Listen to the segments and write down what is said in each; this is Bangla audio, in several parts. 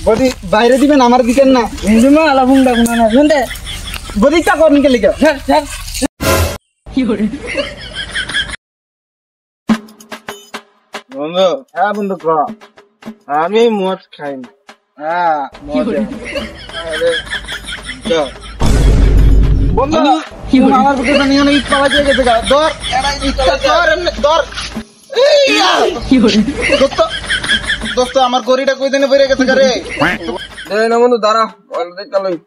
বডি বাইরে দিবেন আমার দিকেন না হিন্দুমা আলা বুন্ডা বুনা না শুনতে বডিটা করন কে লিখা স্যার স্যার কি করে বন্ধু হ্যাঁ বন্ধু ক আমি মদ খাই না হ্যাঁ মদ আরে যাও বন্ধু কি আমার বুকে তো নিয়ে ইট পাওয়া যায় গেছে দর এরা ইটটা দর দর কি করে দোস্ত আমার গড়িটা কই দিনে পড়ে গেছে রে এই না বন্ধু দাঁড়া অলরেডি চলই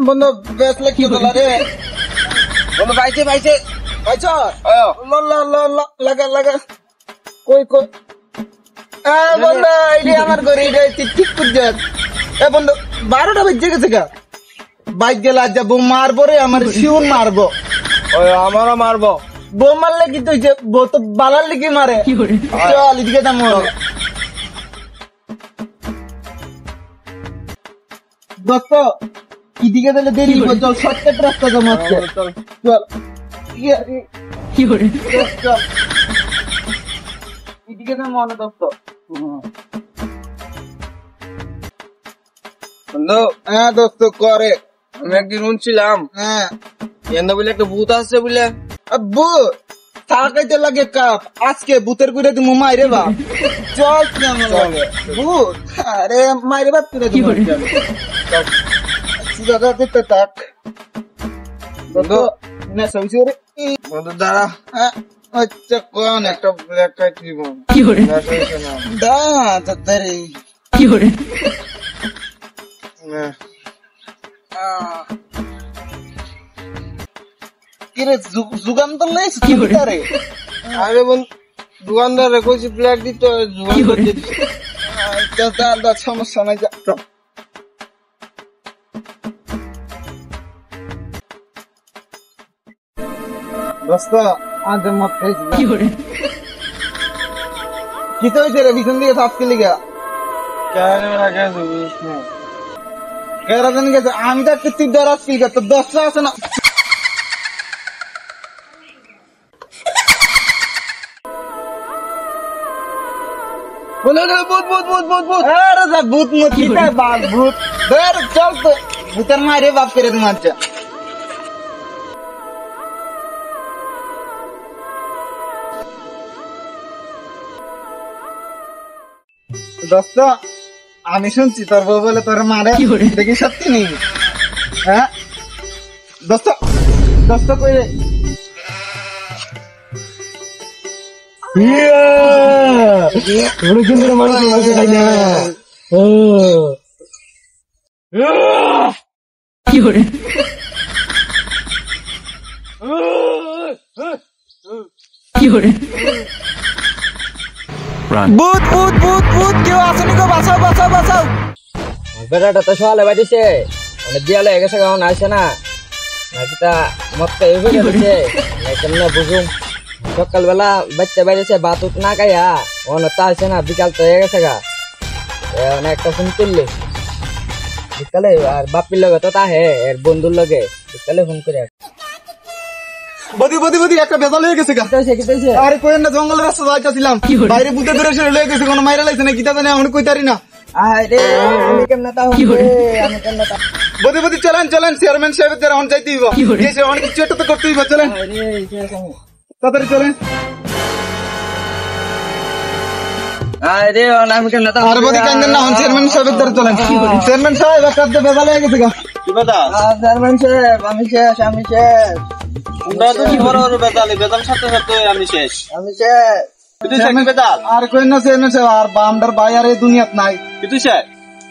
বন্ধু বেশ লাগছে তোলা রে বন্ধু বাইছে বাইছে বাইছো লাগা লাগা কই কই বন্ধু এই আমার গড়িটা ঠিক করে দে এ বন্ধু 12টা বেজে গেছে গা বাইক গেল আজ যাবো মারবো রে আমার শিউন মারবো ওই আমারও মারবো বউ মারলে কি তুই বউ তো বালার লিখে মারে চল এদিকে দাম দোস্ত এদিকে দিলে দেরি চল শর্টকাট রাস্তা জমা চল চল কি করে চল এদিকে দাম মনে দোস্ত বন্ধু হ্যাঁ দোস্ত করে আমি একদিন শুনছিলাম হ্যাঁ এন্ড বলে একটা ভূত আসছে বলে ভূত তাকাইতে লাগে কাপ আজকে ভূতের কইরা তুমি মাইরে বা চল ভূত আরে মাইরে বাপ করে তুমি সুদাটা দিতে তাক বন্ধু না সবজি রে বন্ধু দাঁড়া আচ্ছা কোন একটা ব্ল্যাক কাইট দিব কি করে দা তাড়াতাড়ি কি করে কিরে যুগান্তর নেই কি করে আরে বন্ধু দোকানদার রে কইছি ব্ল্যাক দিত যুগান্তর দিতে দাদা সমস্যা নাই যা দোস্ত আজ মত খাইছি কি করে কি তো হইছে রে বিছন দিয়ে সাফ করে লিগা কেন রাখা দিস না কেরাদান গেছে আমি তো একটু তুই ডরাস কি তো 10টা আছে না বলে রে ভূত ভূত ভূত ভূত ভূত আরে যা ভূত মত কিটা বাল ভূত ধর চল তো ভূতের মারে বাপ করে মারছে দোস্ত আমি শুনছি তোর বউ বলে তোর মারে দেখি সত্যি নেই হ্যাঁ দোস্ত দোস্ত কই রে বড় সুন্দর মানুষ মারতে চাই না ও কি করে কি করে ভূত ভূত ভূত ভূত কেউ আসেনি গো বাঁচাও বাঁচাও বাঁচাও বেটাটা তো সকালে বাড়িছে মানে দিয়ালে গেছে গাও না আসে না নাকিটা মতটা এসে গেছে কেমনে বুঝুম সকালবেলা বাচ্চা বাইরেছে ভাত উঠ না খাইয়া অনতা আসে না বিকাল তো হয়ে গেছে গা একটা ফোন করলে বিকালে আর বাপির লগে তো তাহে এর বন্ধুর লগে বিকালে ফোন করে বদি বদি বদি একটা বেজাল হয়ে গেছে গা আরে কই না জঙ্গলের রাস্তা যাইতাছিলাম বাইরে বুতে ধরে সরে লয়ে গেছে কোন মাইরা লাইছে না কিটা জানি আমি কইতারি না আরে আমি কেমনে তা আমি কেমনে তা বদি বদি চলেন চলেন চেয়ারম্যান সাহেবের দ্বারা অন যাইতে দিব গেছে অনেক কিছু একটা তো করতেই হবে চলেন তাড়াতাড়ি চলেন আরে আমি কেমনে তা আরে বদি কান্দন না চেয়ারম্যান সাহেবের দ্বারা চলেন চেয়ারম্যান সাহেব একটা বেজাল হয়ে গেছে গা কি কথা চেয়ারম্যান সাহেব আমি শেষ আমরা তো কি বড় বড় বেতাল সাথে সাথে আমি শেষ তুই শেষ বেতাল আর কই না চেয়ারম্যান সাহেব আর বামদার ভাই আর এই দুনিয়াত নাই তুই শেষ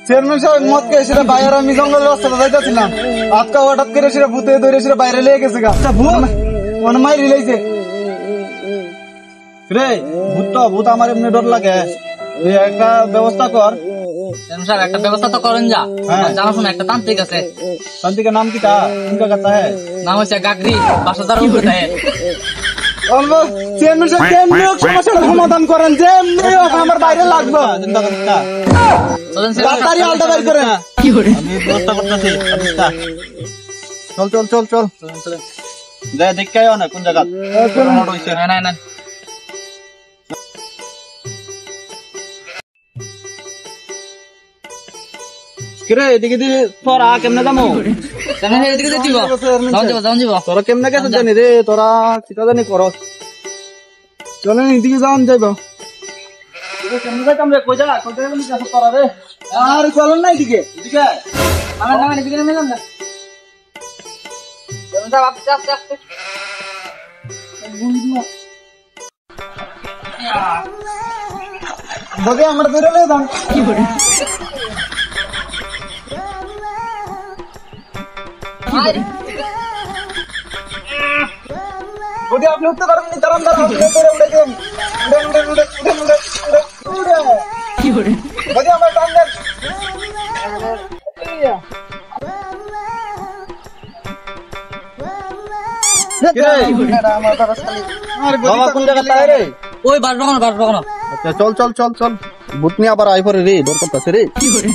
চেয়ারম্যান সাহেব মত কে সেটা ভাই আর আমি জঙ্গলের রাস্তাতে যাইতাছিলাম আজকে হঠাৎ করে সেটা ভূতে ধরে সেটা বাইরে লেগে গেছে গা ভূত মন মাই রিলাইছে রে ভূত আমার এমনি ডর লাগে এই একটা ব্যবস্থা কর স্যার একটা ব্যবস্থা তো করেন যা জানাশোনা একটা তান্ত্রিক আছে তান্ত্রিকের নাম কি তা কোনটা কথা है নাম হচ্ছে গাগরি 5,000 উপরে है বলবো চেয়ারম্যান সাহেব কেমনে সমস্যার সমাধান করেন যেমনি আমার বাইরে লাগবে চিন্তা করেন না তাড়াতাড়ি আলটা বাইর করেন কি করে আমি ব্যবস্থা করতেছি চল চল চল চল যাই দেখাইও না কোন জায়গা মোট হইছে না না না কিরে এদিকে দি তোরা কেমনে যামু তুমি এদিকে দিব যাও যাব তোরা কেমনে গেছে জানি রে তোরা কিটা জানি করস চলে এদিকে যান যাইব কেমনে যাইতাম রে কই যা কই যাইতাম কি আছে তোরা রে আর চলেন না এদিকে এদিকে আমার নামে এদিকে নেমে যান না তুমি যাও আস্তে আস্তে আস্তে বগে আমরা বেরোলে যান কি করে বগে আপনি উঠতে পারেন নি দাঁড়ান দাঁড়ান উড়ে উড়ে দেন উড়ে উড়ে উড়ে উড়ে উড়ে উড়ে কি করে বগে আমরা টান দেন বাবা কোন জায়গা তাই রে ওই বাড়বো না আচ্ছা চল চল চল চল বুতনি আবার আই পরে রে দর করতেছে রে কি করে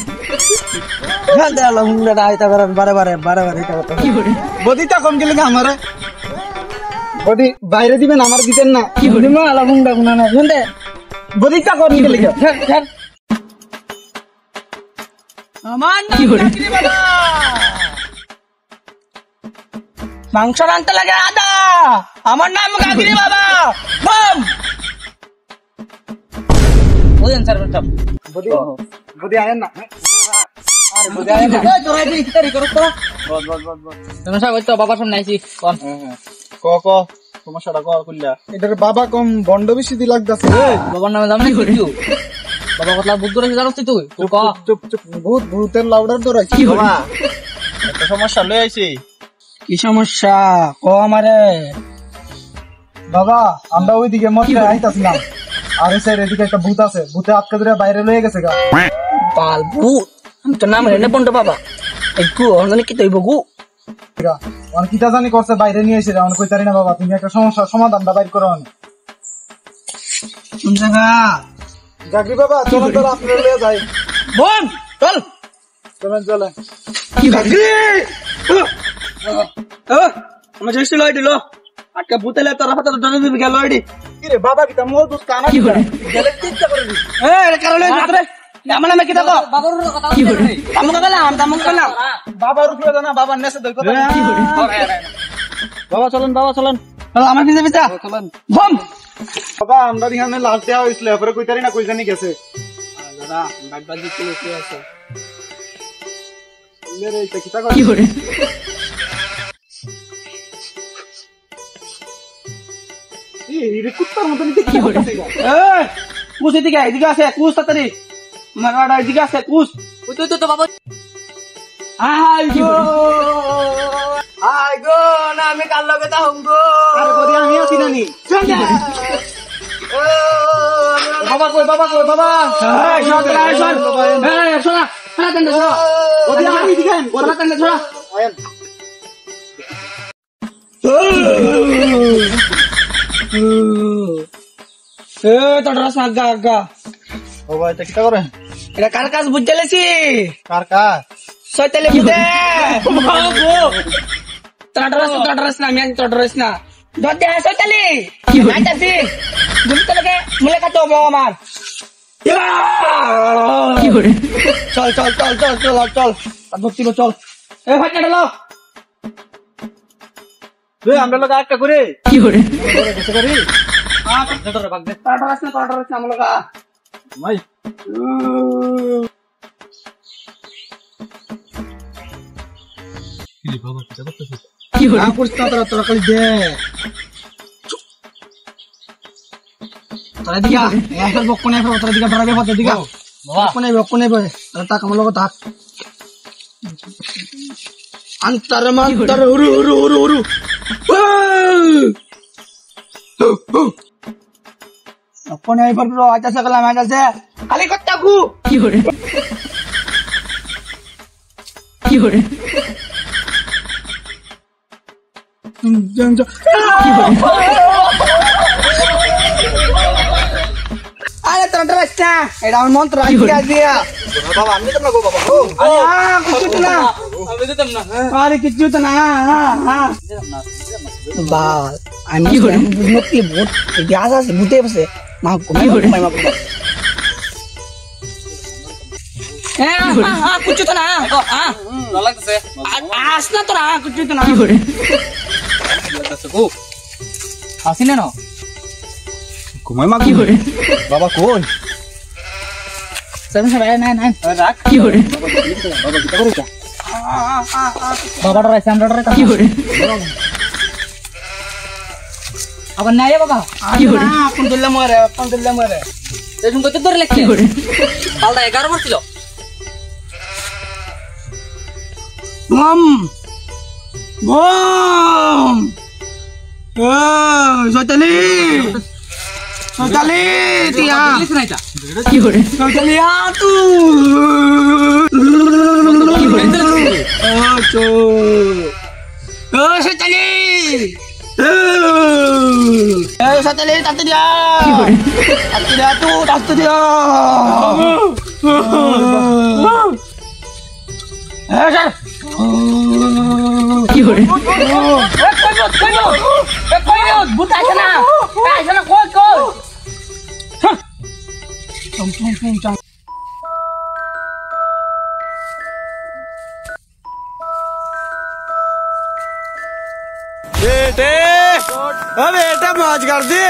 হ্যাঁ দেলা হুঙ্গা আইতা করেন বারে বারে এটা কথা কি করে বদিটা কম গেলে না আমারে বডি বাইরে দিবেন আমার দিতেন না কি করে মা আলা হুঙ্গা গুনা না শুনতে বদিটা কম গেলে ছাড় আমার নাম কাকরি বাবা মাংস রানতে লাগে আদা আমার নাম কাকরি বাবা বম ওই আনসার করতাম বদি আয়েন না আরে বদি আয়েন না তোরা কি ইফতারি করছ তো বস তুমি সব তো বাবার সামনে আইছি কোন ক সমস্যাটা কইলা এটার বাবা কম বন্ড বেশি দি লাগতাছে বাবার নামে দাম নাই কিছু বাবা কতলা বুদ্ধ রেছে জানোস তুই ক চুপ ভূতের লাউডার দরাইছি বাবা একটা সমস্যা লই আইছি কি সমস্যা ক আমারে বাবা আমরা ওইদিকে মধ্যে আইতাছিলাম আর এই সাইড এদিকে একটা ভূত আছে ভূতে আটকে ধরে বাইরে লয়ে গেছে গা পাল ভূত আমি তো নাম রেনে পন্ড বাবা একটু অনলাইনে কি তৈব গু অন কিটা জানি করছে বাইরে নিয়ে এসে অন কইতারি না বাবা তুমি একটা সমস্যার সমাধানটা বাইর করো কোন জায়গা জাগরি বাবা চলো চলো আপনারা লয়ে যাই বম চল চলেন কি জাগরি আমার জেস্ট লই দিলো আটকা ভূতেলে তোর হাতে ধরে দিবি গেল লইডি কি রে বাবা কিটা মোর দোস্ত কানা কি করে গেলে চিন্তা করে দি এ কারলে ভিতরে আমার নামে কি দেখো বাবার কথা কি করে আমুক গেলাম বাবার উপরে জানা বাবার নেছে দই কথা কি করে বাবা চলেন আমার পিছে পিছে চলেন বম বাবা আমরা এখানে লাস্ট দেওয়া হইছিল এরপরে কইতারি না কই জানি গেছে দাদা বাগবাজি কি আছে মেরে এটা কিটা কি করে এই রে কুত্তার মতন কি করে কুস এদিকে আছে কুস তাড়াতাড়ি মারাড়া এদিকে আছে কুস ওই তো বাবা আই গো না আমি কাল লগে তা হমগো আরে বদি আমি আছি নানি বাবা কই এই শোনা দেন শোনা বদি আমি দিখান শোনা দেন শোনা আয়েন তোর রাস্তা আগা বাবা এটা কিটা করে এটা কার কাজ বুঝতেলেছি কার কার সইতেলে বুঝে তোর না আমি তোর না দতে সইতেলে আইতাছি বুঝতে লাগে মুলে কাটো আমার কি করে চল ভক্তি চল এ ভাই চলো রে আমরা লোক একটা করে কি করে কিছু করি তোর রাস্তা আমরা লগা ভাই কি করে তোরা কই দে তোরা দিগা এখন বকনে তোরা দিগা ধরাবে পথে দিগা বকনে তোরা তাক আমার লগত থাক আন্তর মন্তর হুরু বকনে এবার পুরো আইতাছে গলা মাইতাছে খালি করতে গু কি করে আরে তোর রাস্তা এটা আমার মন্ত্র দিয়া বাবা আমি তো না গো বাবা কিছু তো না আরে কিছু তো না বাল আমি নকলি ভূত গ্যাস আছে ভূতে বসে মা ঘুমাই মা कुछ तो ना आस ना तो ना कुछ तो ना हासी ना ঘুমাই মা বাবা কই सब सब ना ना রাখ की हो रे বাবা কি করে কা बाबा डर है हम डर है की हो रे अब ना ये बाबा की हो रे अपन दिल्ला मरे ते तुम कते डर लगते हो रे पालदा 11 वर्ष लो बम बम सोतली तिया की हो रे सोतली आ तू की हो रे चो सोतली सोतली ताते दिया की हो रे ताते दिया तू ताते दिया सर কি হরে কই ভূত আছে না কই চম बेटे मौज कर दी